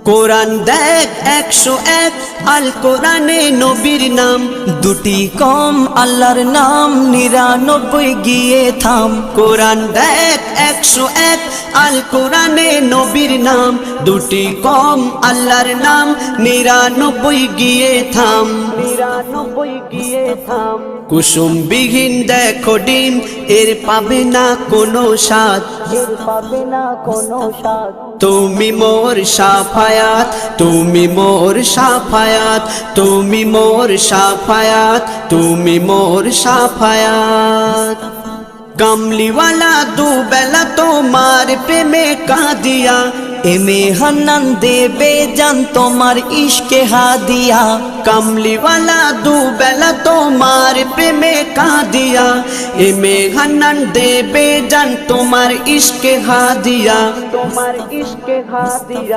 কোরআন দেখ 101 আল কোরআনে নবীর নাম, দুটি কম আল্লাহর নাম 99 গিয়ে থাম। কোরআন দেখ 101 আল কোরআনে নবীর নাম, দুটি কম আল্লাহর নাম 99 গিয়ে থাম। 99 গিয়ে থাম। কুসুম বিহীন দেখো ডিম, এর পাবে না কোনো স্বাদ, এর পাবে না কোনো স্বাদ। তুমি মোর শাফায়াত, তুমি মোর শাফায়াত, তুমি মোর শাফায়াত, তুমি মোর শাফায়াত। কামলিওয়ালা দুবেলা তোমার প্রেমে কাঁদিয়া, এমে হান্নান দেবে জান তোমার ইশকে হাদিয়া। কামলিওয়ালা দুবেলা তোমার প্রেমে কাঁদিয়া, এমে হান্নান দেবে জান তোমার ইশকে হাদিয়া, তোমার ইশকে হাদিয়া।